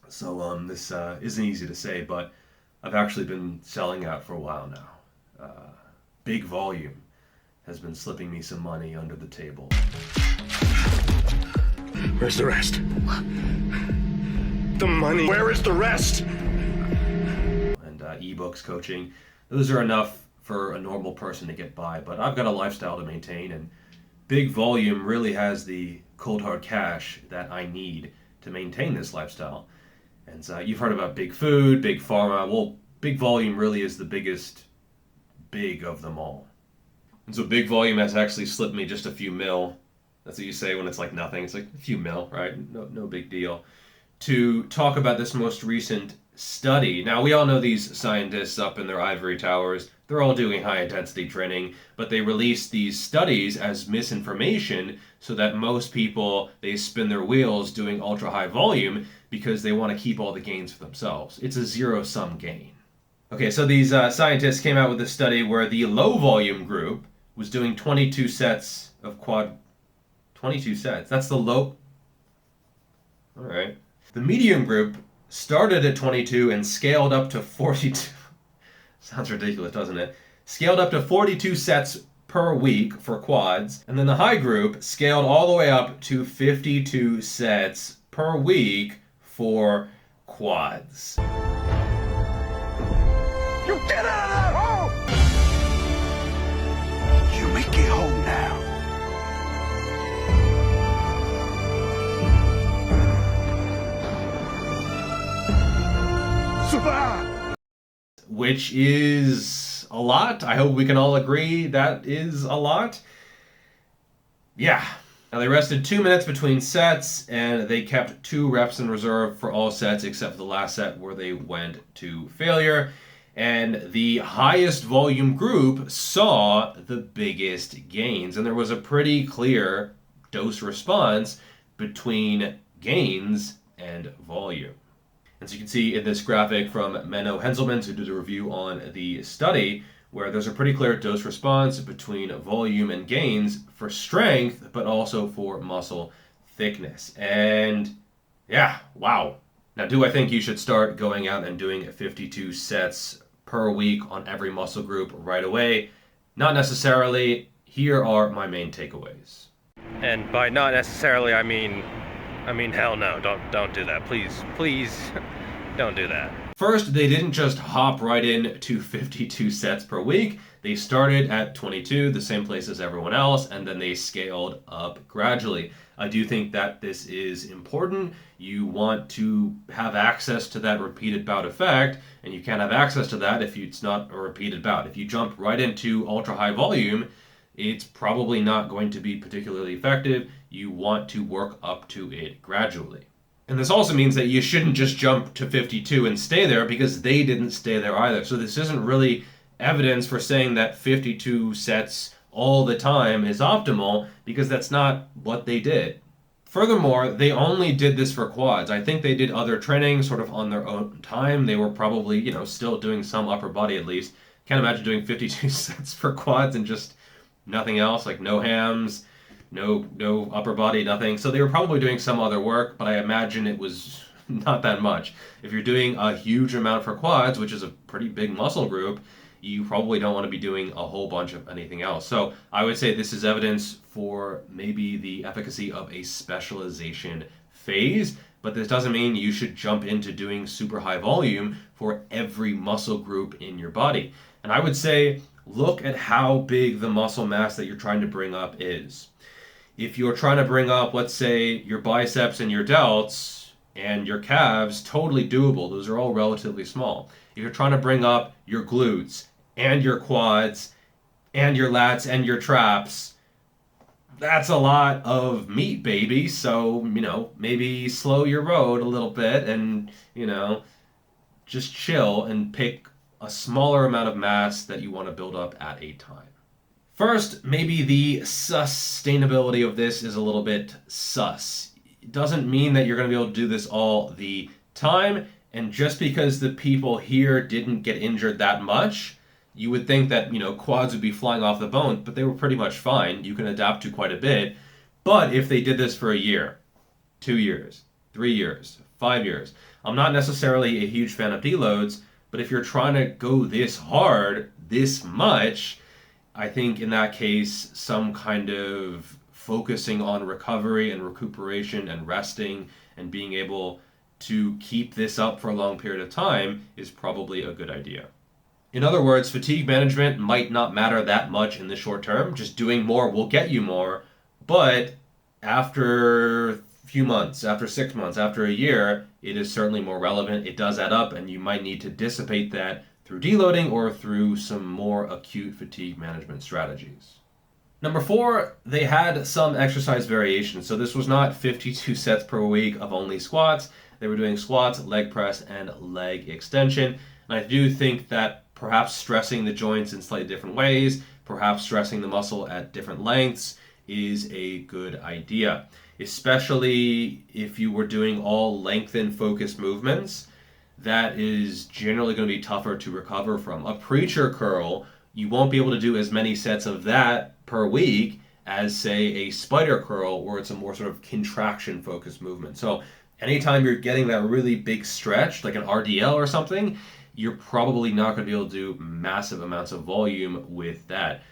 So this isn't easy to say, but I've actually been selling out for a while now. Big volume has been slipping me some money under the table. Where's the rest? The money. Where is the rest? And ebooks, coaching, those are enough for a normal person to get by, but I've got a lifestyle to maintain, and big volume really has the cold hard cash that I need to maintain this lifestyle. And you've heard about big food, big pharma. Well, big volume really is the biggest big of them all. And so big volume has actually slipped me just a few mil. That's what you say when it's like nothing. It's like a few mil, right? No big deal. To talk about this most recent study. Now, we all know these scientists up in their ivory towers. They're all doing high intensity training, but they release these studies as misinformation so that most people, they spin their wheels doing ultra high volume because they want to keep all the gains for themselves. It's a zero-sum gain. Okay, so these scientists came out with a study where the low volume group was doing 22 sets of quad. 22 sets. That's the low. All right. The medium group started at 22 and scaled up to 42. Sounds ridiculous, doesn't it? Scaled up to 42 sets per week for quads. And then the high group scaled all the way up to 52 sets per week for quads. You get out of that hole! You make it home now. Survive! Which is a lot. I hope we can all agree that is a lot. Yeah. Now they rested 2 minutes between sets, and they kept 2 reps in reserve for all sets except for the last set where they went to failure. And the highest volume group saw the biggest gains. And there was a pretty clear dose response between gains and volume. As you can see in this graphic from Menno Henselmans, who did a review on the study, where there's a pretty clear dose response between volume and gains for strength, but also for muscle thickness. And yeah, wow. Now, do I think you should start going out and doing 52 sets per week on every muscle group right away? Not necessarily. Here are my main takeaways. And by not necessarily, I mean hell no, don't do that. Please don't do that. First, they didn't just hop right in to 52 sets per week. They started at 22, the same place as everyone else, and then they scaled up gradually. I do think that this is important. You want to have access to that repeated bout effect, and you can't have access to that if it's not a repeated bout. If you jump right into ultra high volume, it's probably not going to be particularly effective. You want to work up to it gradually. And this also means that you shouldn't just jump to 52 and stay there, because they didn't stay there either. So this isn't really evidence for saying that 52 sets all the time is optimal, because that's not what they did. Furthermore, they only did this for quads. I think they did other training sort of on their own time. They were probably, still doing some upper body at least. Can't imagine doing 52 sets for quads and just nothing else, like no hams, no upper body, nothing. So they were probably doing some other work, but I imagine it was not that much. If you're doing a huge amount for quads, which is a pretty big muscle group, you probably don't want to be doing a whole bunch of anything else. So I would say this is evidence for maybe the efficacy of a specialization phase, but this doesn't mean you should jump into doing super high volume for every muscle group in your body. And I would say, look at how big the muscle mass that you're trying to bring up is. If you're trying to bring up, let's say, your biceps and your delts and your calves, totally doable. Those are all relatively small. If you're trying to bring up your glutes and your quads and your lats and your traps, that's a lot of meat, baby. So, maybe slow your road a little bit and, just chill and pick a smaller amount of mass that you want to build up at a time. First, maybe the sustainability of this is a little bit sus. It doesn't mean that you're going to be able to do this all the time, and just because the people here didn't get injured that much, you would think that, quads would be flying off the bone, but they were pretty much fine. You can adapt to quite a bit. But if they did this for a year, 2 years, 3 years, 5 years, I'm not necessarily a huge fan of deloads, but if you're trying to go this hard, this much, I think in that case, some kind of focusing on recovery and recuperation and resting and being able to keep this up for a long period of time is probably a good idea. In other words, fatigue management might not matter that much in the short term. Just doing more will get you more. But after a few months, after 6 months, after a year, it is certainly more relevant. It does add up, and you might need to dissipate that through deloading or through some more acute fatigue management strategies. Number 4, they had some exercise variation. So this was not 52 sets per week of only squats. They were doing squats, leg press, and leg extension. And I do think that perhaps stressing the joints in slightly different ways, perhaps stressing the muscle at different lengths is a good idea, especially if you were doing all lengthen focused movements. That is generally going to be tougher to recover from. A preacher curl, you won't be able to do as many sets of that per week as, say, a spider curl, where it's a more sort of contraction focused movement. So anytime you're getting that really big stretch, like an RDL or something, you're probably not going to be able to do massive amounts of volume with that.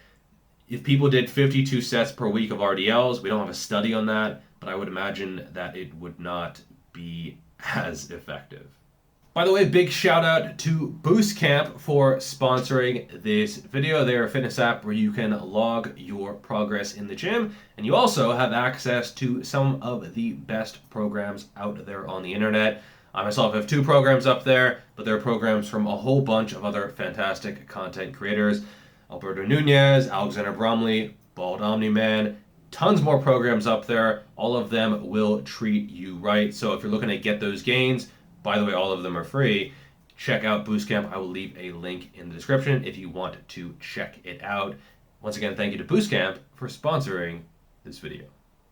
If people did 52 sets per week of RDLs, we don't have a study on that, but I would imagine that it would not be as effective. By the way, big shout out to Boostcamp for sponsoring this video. They're a fitness app where you can log your progress in the gym, and you also have access to some of the best programs out there on the internet. I myself have 2 programs up there, but there are programs from a whole bunch of other fantastic content creators. Alberto Nunez, Alexander Bromley, Bald Omni-Man, tons more programs up there. All of them will treat you right. So if you're looking to get those gains, by the way, all of them are free, check out Boostcamp. I will leave a link in the description if you want to check it out. Once again, thank you to Boostcamp for sponsoring this video.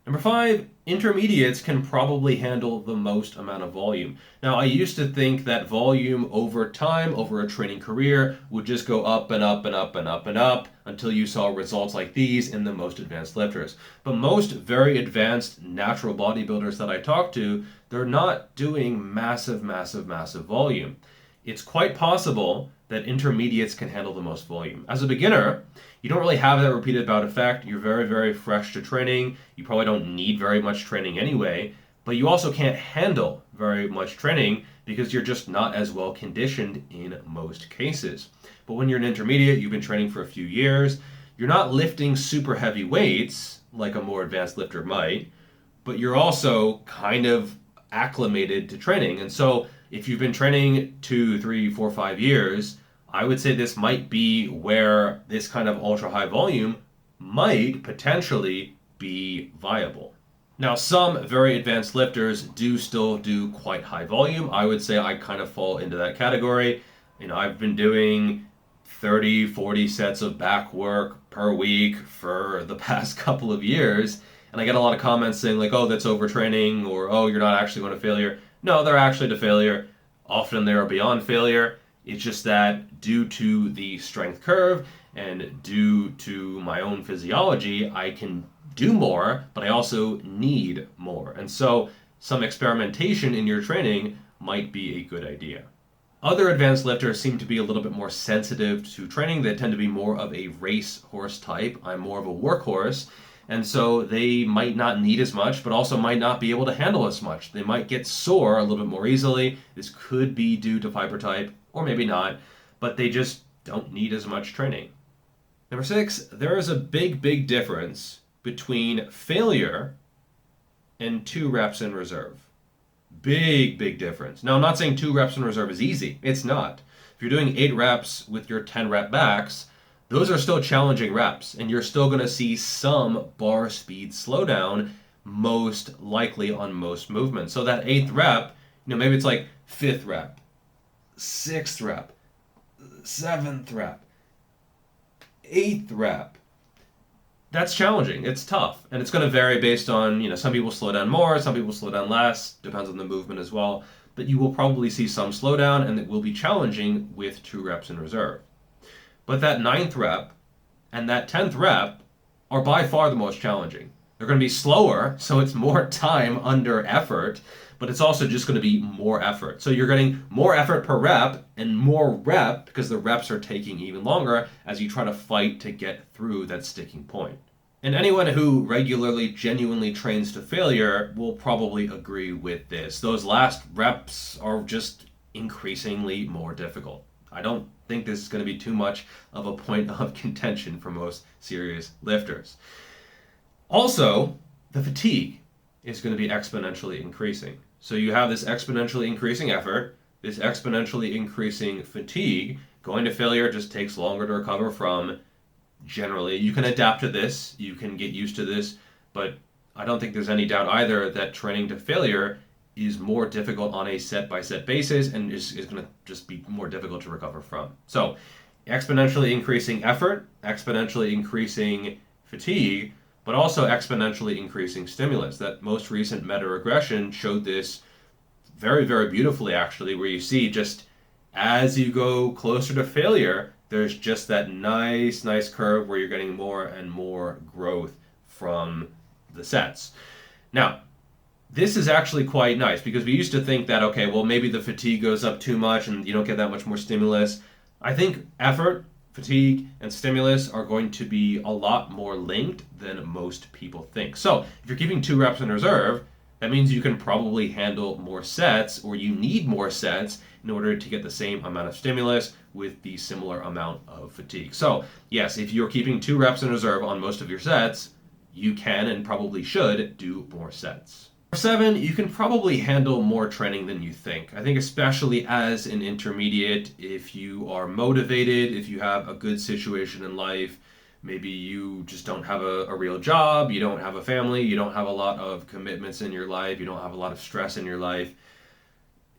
Number 5, intermediates can probably handle the most amount of volume. Now, I used to think that volume over time, over a training career, would just go up and up and up and up and up until you saw results like these in the most advanced lifters. But most very advanced natural bodybuilders that I talk to, they're not doing massive, massive, massive volume. It's quite possible that intermediates can handle the most volume. As a beginner, you don't really have that repeated bout effect. You're very, very fresh to training. You probably don't need very much training anyway, but you also can't handle very much training because you're just not as well conditioned in most cases. But when you're an intermediate, you've been training for a few years, you're not lifting super heavy weights like a more advanced lifter might, but you're also kind of acclimated to training. And so if you've been training 2, 3, 4, 5 years, I would say this might be where this kind of ultra high volume might potentially be viable. Now, some very advanced lifters do still do quite high volume. I would say I kind of fall into that category. I've been doing 30, 40 sets of back work per week for the past couple of years. And I get a lot of comments saying like, oh, that's overtraining, or oh, you're not actually going to failure. No, they're actually to failure. Often they are beyond failure. It's just that due to the strength curve and due to my own physiology, I can do more, but I also need more. And so some experimentation in your training might be a good idea. Other advanced lifters seem to be a little bit more sensitive to training. They tend to be more of a race horse type. I'm more of a workhorse. And so they might not need as much, but also might not be able to handle as much. They might get sore a little bit more easily. This could be due to fiber type, or maybe not, but they just don't need as much training. Number 6, there is a big, big difference between failure and 2 reps in reserve. Big, big difference. Now, I'm not saying 2 reps in reserve is easy. It's not. If you're doing 8 reps with your 10 rep backs, those are still challenging reps, and you're still going to see some bar speed slowdown, most likely on most movements. So that 8th rep, maybe it's like 5th rep, 6th rep, 7th rep, 8th rep. That's challenging. It's tough, and it's going to vary based on, some people slow down more, some people slow down less, depends on the movement as well, but you will probably see some slowdown, and it will be challenging with 2 reps in reserve. But that 9th rep and that 10th rep are by far the most challenging. They're going to be slower, so it's more time under effort, but it's also just going to be more effort. So you're getting more effort per rep and more rep because the reps are taking even longer as you try to fight to get through that sticking point. And anyone who regularly, genuinely trains to failure will probably agree with this. Those last reps are just increasingly more difficult. I don't think this is going to be too much of a point of contention for most serious lifters. Also, the fatigue is going to be exponentially increasing. So you have this exponentially increasing effort, this exponentially increasing fatigue. Going to failure just takes longer to recover from. Generally, you can adapt to this, you can get used to this, but I don't think there's any doubt either that training to failure is more difficult on a set-by-set basis and is going to just be more difficult to recover from. So, exponentially increasing effort, exponentially increasing fatigue, but also exponentially increasing stimulus. That most recent meta-regression showed this very, very beautifully, actually, where you see just as you go closer to failure, there's just that nice curve where you're getting more and more growth from the sets. Now, this is actually quite nice because we used to think that, okay, well, maybe the fatigue goes up too much and you don't get that much more stimulus. I think effort, fatigue, and stimulus are going to be a lot more linked than most people think. So if you're keeping 2 reps in reserve, that means you can probably handle more sets, or you need more sets in order to get the same amount of stimulus with the similar amount of fatigue. So yes, if you're keeping 2 reps in reserve on most of your sets, you can and probably should do more sets. For 7, you can probably handle more training than you think. I think especially as an intermediate, if you are motivated, if you have a good situation in life, maybe you just don't have a real job, you don't have a family, you don't have a lot of commitments in your life, you don't have a lot of stress in your life,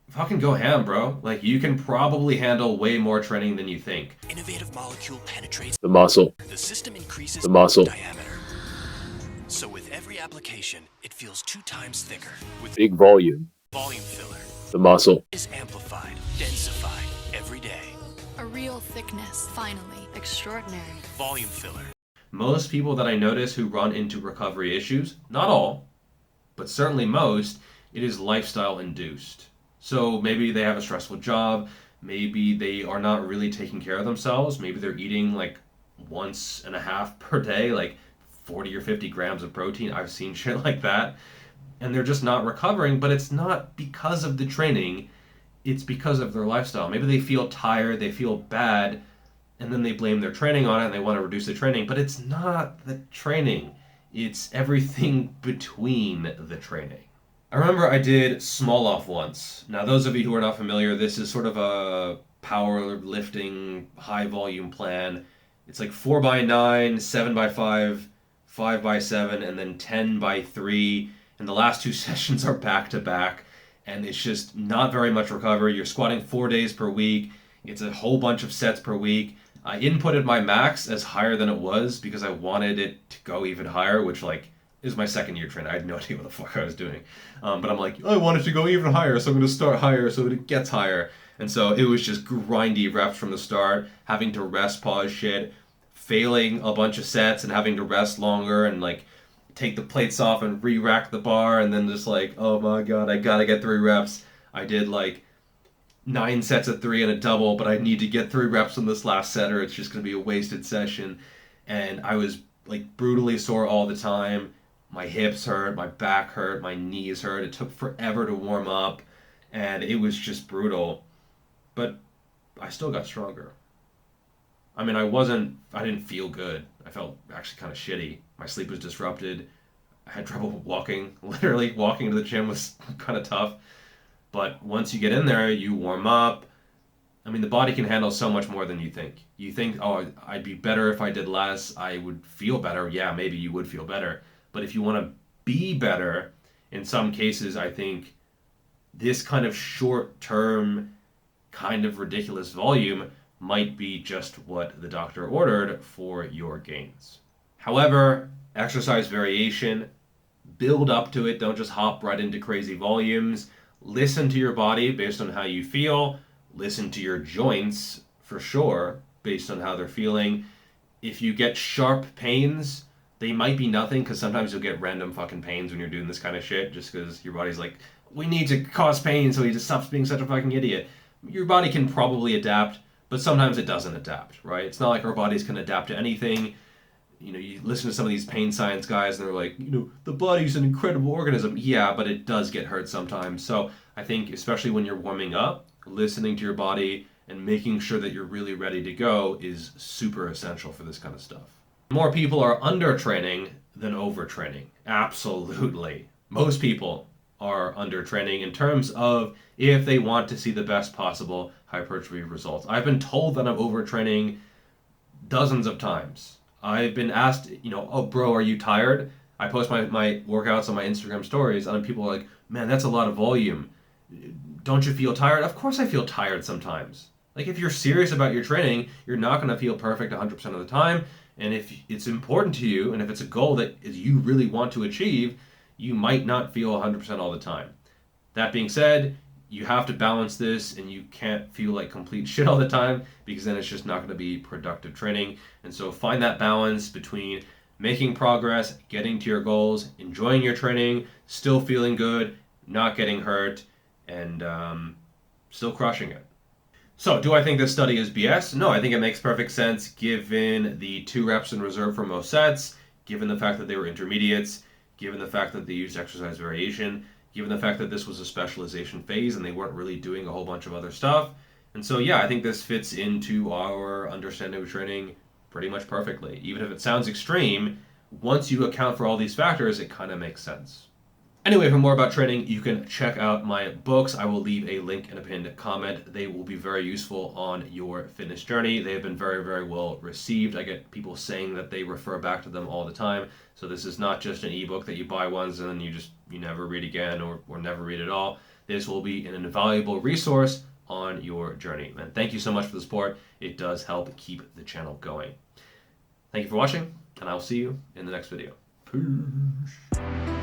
fucking go ham, bro. Like, you can probably handle way more training than you think. Innovative molecule penetrates the muscle. The system increases The muscle. diameter. So with every application, it feels 2 times thicker. With Big volume. volume filler The muscle. is amplified, densified every day. A real thickness, finally. Extraordinary. Volume filler. Most people that I notice who run into recovery issues, not all, but certainly most, it is lifestyle induced. So maybe they have a stressful job, maybe they are not really taking care of themselves, maybe they're eating like once and a half per day, like 40 or 50 grams of protein. I've seen shit like that. And they're just not recovering, but it's not because of the training, it's because of their lifestyle. Maybe they feel tired, they feel bad, and then they blame their training on it and they want to reduce the training, but it's not the training. It's everything between the training. I remember I did Smolov once. Now, those of you who are not familiar, this is sort of a powerlifting high volume plan. It's like 4x9, 7x5, 5x7, and then 10x3. And the last 2 sessions are back to back. And it's just not very much recovery. You're squatting 4 days per week. It's a whole bunch of sets per week. I inputted my max as higher than it was because I wanted it to go even higher, which like is my second year training. I had no idea what the fuck I was doing. But I'm like, I want it to go even higher, so I'm going to start higher so that it gets higher. And so it was just grindy reps from the start, having to rest pause shit, failing a bunch of sets and having to rest longer and like take the plates off and re-rack the bar and then just like, oh my god, I gotta get 3 reps. I did like 9 sets of 3 and a double, but I need to get 3 reps on this last set or it's just going to be a wasted session. And I was like brutally sore all the time. My hips hurt, my back hurt, my knees hurt. It took forever to warm up and it was just brutal. But I still got stronger. I mean, I didn't feel good. I felt actually kind of shitty. My sleep was disrupted. I had trouble walking. Literally walking to the gym was kind of tough. But once you get in there, you warm up. I mean, the body can handle so much more than you think. You think, oh, I'd be better if I did less. I would feel better. Yeah, maybe you would feel better. But if you want to be better, in some cases, I think this kind of short-term, kind of ridiculous volume might be just what the doctor ordered for your gains. However, exercise variation, build up to it. Don't just hop right into crazy volumes. Listen to your body based on how you feel. Listen to your joints, for sure, based on how they're feeling. If you get sharp pains, they might be nothing, because sometimes you'll get random fucking pains when you're doing this kind of shit, just because your body's like, we need to cause pain so he just stops being such a fucking idiot. Your body can probably adapt, but sometimes it doesn't adapt, right? It's not like our bodies can adapt to anything. You know, you listen to some of these pain science guys and they're like, you know, the body's an incredible organism. Yeah, but it does get hurt sometimes. So I think especially when you're warming up, listening to your body and making sure that you're really ready to go is super essential for this kind of stuff. More people are undertraining than overtraining. Absolutely. Most people are undertraining in terms of if they want to see the best possible hypertrophy results. I've been told that I'm overtraining dozens of times. I've been asked, you know, oh bro, are you tired? I post my workouts on my Instagram stories and people are like, man, that's a lot of volume. Don't you feel tired? Of course I feel tired sometimes. Like if you're serious about your training, you're not going to feel perfect 100% of the time. And if it's important to you, and if it's a goal that you really want to achieve, you might not feel 100% all the time. That being said, you have to balance this, and you can't feel like complete shit all the time, because then it's just not going to be productive training. And so find that balance between making progress, getting to your goals, enjoying your training, still feeling good, not getting hurt, and still crushing it. So, do I think this study is BS? No, I think it makes perfect sense given the 2 reps in reserve for most sets, given the fact that they were intermediates, given the fact that they used exercise variation, given the fact that this was a specialization phase and they weren't really doing a whole bunch of other stuff. And so, yeah, I think this fits into our understanding of training pretty much perfectly. Even if it sounds extreme, once you account for all these factors, it kind of makes sense. Anyway, for more about training, you can check out my books. I will leave a link in a pinned comment. They will be very useful on your fitness journey. They have been very, very well received. I get people saying that they refer back to them all the time. So this is not just an ebook that you buy once and then you never read again or never read at all. This will be an invaluable resource on your journey. And thank you so much for the support. It does help keep the channel going. Thank you for watching, and I'll see you in the next video. Peace.